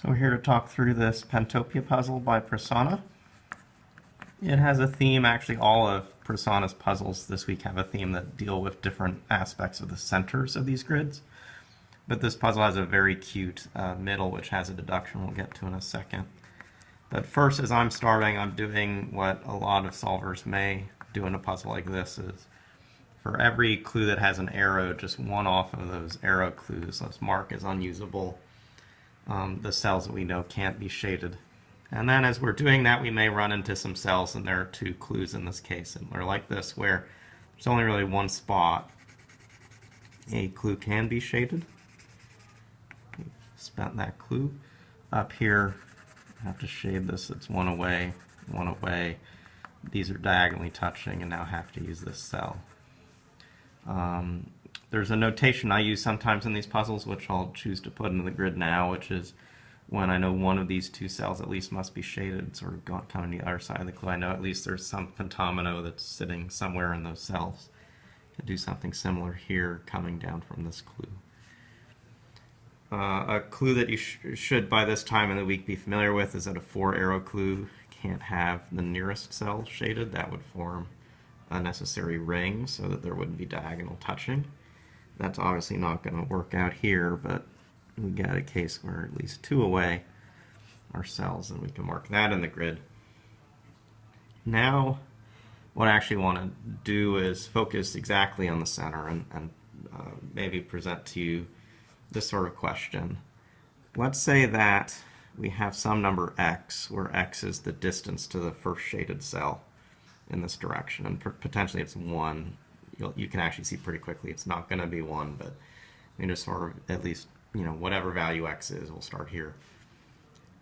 So we're here to talk through this Pentopia puzzle by Prasanna. It has a theme, actually all of Prasanna's puzzles this week have a theme that deal with different aspects of the centers of these grids. But this puzzle has a very cute middle which has a deduction we'll get to in a second. But first, as I'm starting, I'm doing what a lot of solvers may do in a puzzle like this is for every clue that has an arrow, just one off of those arrow clues, let's mark as unusable the cells that we know can't be shaded. And then as we're doing that, we may run into some cells, and there are two clues in this case, and we're like this, where there's only really one spot a clue can be shaded. We've spent that clue. Up here, I have to shade this, it's one away, one away. These are diagonally touching, and now I have to use this cell. There's a notation I use sometimes in these puzzles, which I'll choose to put into the grid now, which is when I know one of these two cells at least must be shaded, sort of coming to the other side of the clue, I know at least there's some pentomino that's sitting somewhere in those cells. To do something similar here, coming down from this clue. A clue that you should by this time in the week be familiar with is that a 4-arrow clue can't have the nearest cell shaded. That would form a necessary ring so that there wouldn't be diagonal touching. That's obviously not going to work out here, but we got a case where at least 2 away are cells, and we can mark that in the grid. Now, what I actually want to do is focus exactly on the center and maybe present to you this sort of question. Let's say that we have some number x, where x is the distance to the first shaded cell in this direction, and potentially it's 1. You can actually see pretty quickly it's not going to be 1, but we just sort of at least, whatever value x is, we'll start here.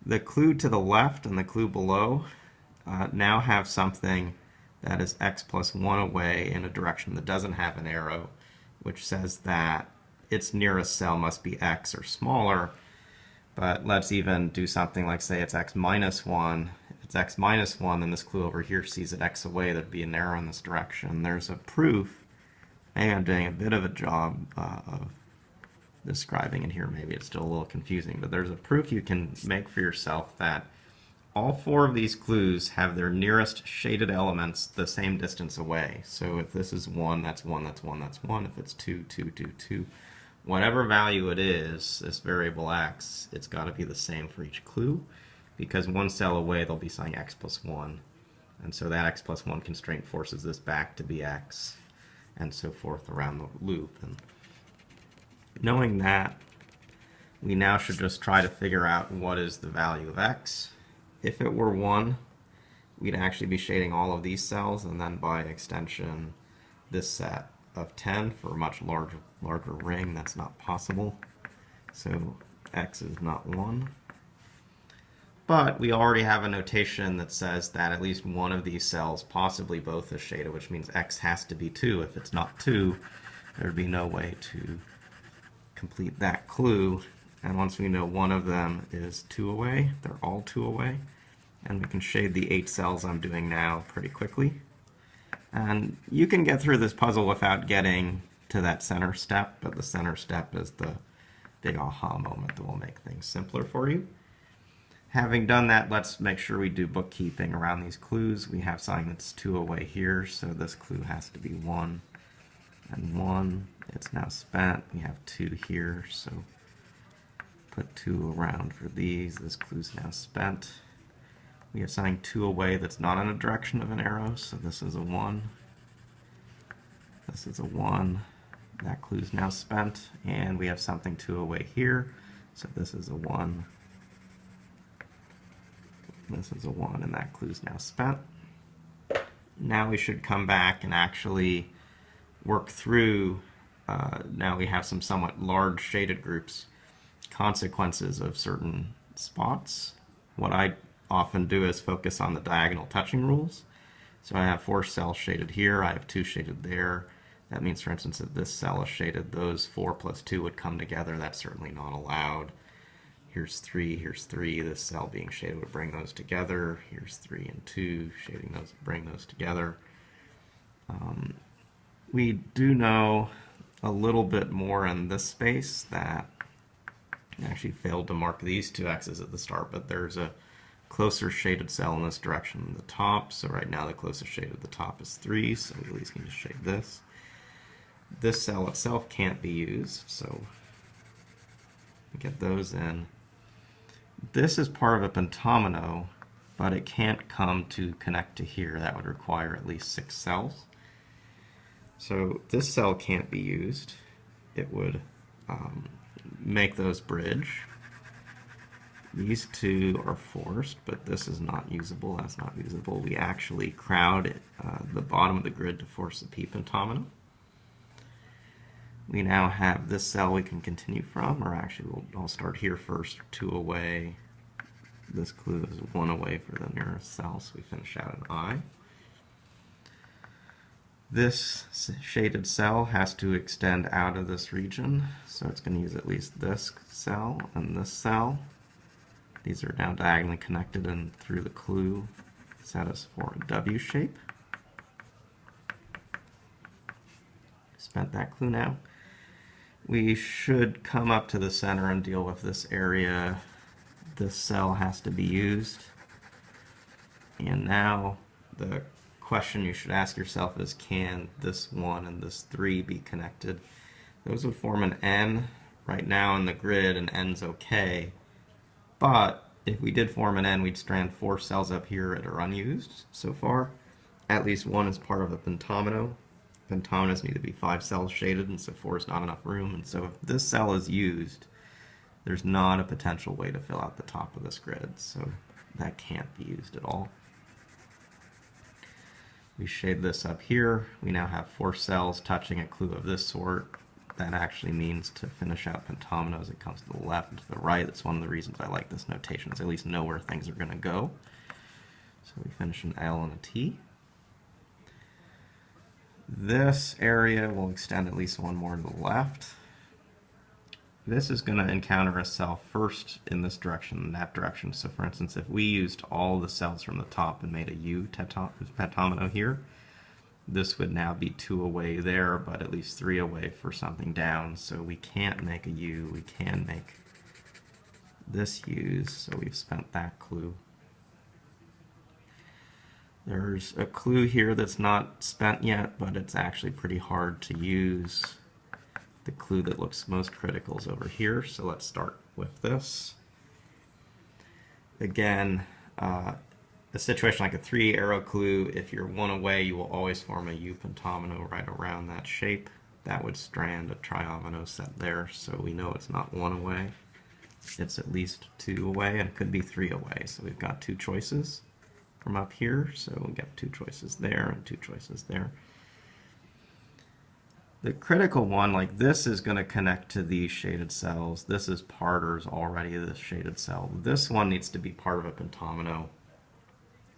The clue to the left and the clue below now have something that is x plus 1 away in a direction that doesn't have an arrow, which says that its nearest cell must be x or smaller. But let's even do something like, say it's x minus 1. If it's x minus 1, then this clue over here sees that x away, there'd be an arrow in this direction. There's a proof. Maybe I'm doing a bit of a job of describing it here. Maybe it's still a little confusing, but there's a proof you can make for yourself that all 4 of these clues have their nearest shaded elements the same distance away. So if this is 1, that's 1, that's 1, that's 1. If it's 2, 2, 2, 2. Whatever value it is, this variable x, it's got to be the same for each clue, because one cell away there'll be something x plus 1. And so that x plus 1 constraint forces this back to be x, and so forth around the loop. And knowing that, we now should just try to figure out what is the value of x. If it were 1, we'd actually be shading all of these cells, and then by extension this set of 10 for a much larger ring. That's not possible. So x is not 1. But we already have a notation that says that at least one of these cells, possibly both, is shaded, which means x has to be 2. If it's not 2, there'd be no way to complete that clue. And once we know one of them is 2 away, they're all 2 away, and we can shade the 8 cells I'm doing now pretty quickly. And you can get through this puzzle without getting to that center step, but the center step is the big aha moment that will make things simpler for you. Having done that, let's make sure we do bookkeeping around these clues. We have something that's 2 away here, so this clue has to be 1 and 1. It's now spent. We have 2 here, so put 2 around for these. This clue's now spent. We have something 2 away that's not in a direction of an arrow, so this is a 1. This is a 1. That clue's now spent. And we have something 2 away here, so this is a 1. This is a 1, and that clue's now spent. Now we should come back and actually work through, now we have some somewhat large shaded groups, consequences of certain spots. What I often do is focus on the diagonal touching rules. So I have 4 cells shaded here, I have 2 shaded there. That means, for instance, if this cell is shaded, those 4 plus 2 would come together. That's certainly not allowed. Here's 3, here's 3. This cell being shaded would bring those together. Here's 3 and 2, shading those would bring those together. We do know a little bit more in this space that I actually failed to mark these two X's at the start, but there's a closer shaded cell in this direction than the top, so right now the closest shade at the top is 3, so we at least need to shade this. This cell itself can't be used, so we get those in. This is part of a pentomino, but it can't come to connect to here. That would require at least 6 cells. So this cell can't be used. It would make those bridge. These two are forced, but this is not usable. That's not usable. We actually crowd the bottom of the grid to force the P pentomino. We now have this cell we can continue from, or actually I'll start here first, 2 away. This clue is 1 away for the nearest cell, so we finish out an I. This shaded cell has to extend out of this region, so it's going to use at least this cell and this cell. These are now diagonally connected, and through the clue set us for a W shape. Spent that clue now. We should come up to the center and deal with this area. This cell has to be used. And now the question you should ask yourself is, can this 1 and this 3 be connected? Those would form an N. Right now in the grid, an N's okay. But if we did form an N, we'd strand 4 cells up here that are unused so far. At least 1 is part of a pentomino. Pentominoes need to be 5 cells shaded, and so 4 is not enough room. And so if this cell is used, there's not a potential way to fill out the top of this grid, so that can't be used at all. We shade this up here. We now have 4 cells touching a clue of this sort. That actually means to finish out pentominoes, it comes to the left and to the right. That's one of the reasons I like this notation, is I at least know where things are going to go. So we finish an L and a T. This area will extend at least 1 more to the left. This is going to encounter a cell first in this direction and that direction. So for instance, if we used all the cells from the top and made a U pentomino here, this would now be 2 away there, but at least 3 away for something down. So we can't make a U. We can make this U's, so we've spent that clue. There's a clue here that's not spent yet, but it's actually pretty hard to use. The clue that looks most critical is over here, so let's start with this. Again, a situation like a 3-arrow clue, if you're 1 away, you will always form a U pentomino right around that shape. That would strand a triomino set there, so we know it's not 1 away. It's at least 2 away, and it could be 3 away. So we've got 2 choices from up here, so we'll get 2 choices there and 2 choices there. The critical one, like this, is going to connect to these shaded cells. This is parters already, this shaded cell. This one needs to be part of a pentomino.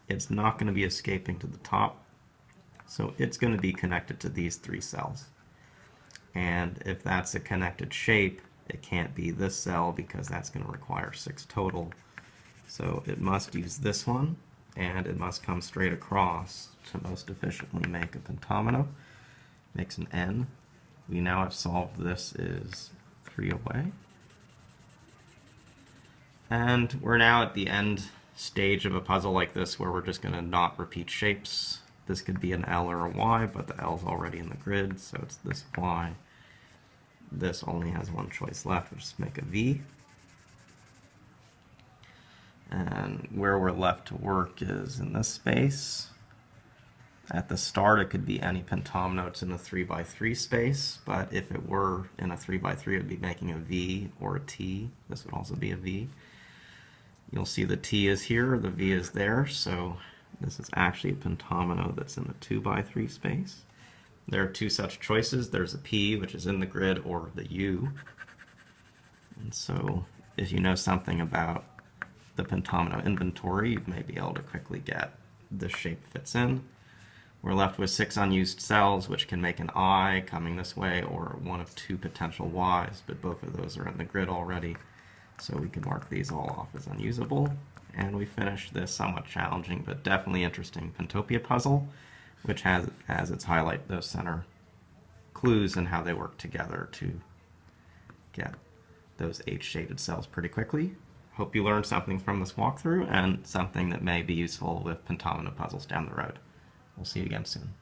It's not going to be escaping to the top, so it's going to be connected to these 3 cells. And if that's a connected shape, it can't be this cell because that's going to require 6 total. So it must use this one, and it must come straight across to most efficiently make a pentomino. Makes an N. We now have solved this is 3 away. And we're now at the end stage of a puzzle like this where we're just going to not repeat shapes. This could be an L or a Y, but the L's already in the grid, so it's this Y. This only has 1 choice left, which is make a V. And where we're left to work is in this space. At the start, it could be any pentomino. It's in a 3x3 space, but if it were in a 3x3, it would be making a V or a T. This would also be a V. You'll see the T is here, the V is there, so this is actually a pentomino that's in the 2x3 space. There are 2 such choices. There's a P, which is in the grid, or the U. And so if you know something about the pentomino inventory, you may be able to quickly get this shape fits in. We're left with 6 unused cells, which can make an I coming this way, or one of 2 potential Y's, but both of those are in the grid already, so we can mark these all off as unusable. And we finish this somewhat challenging, but definitely interesting Pentopia puzzle, which has as its highlight those center clues and how they work together to get those H-shaded cells pretty quickly. Hope you learned something from this walkthrough and something that may be useful with pentomino puzzles down the road. We'll see you again soon.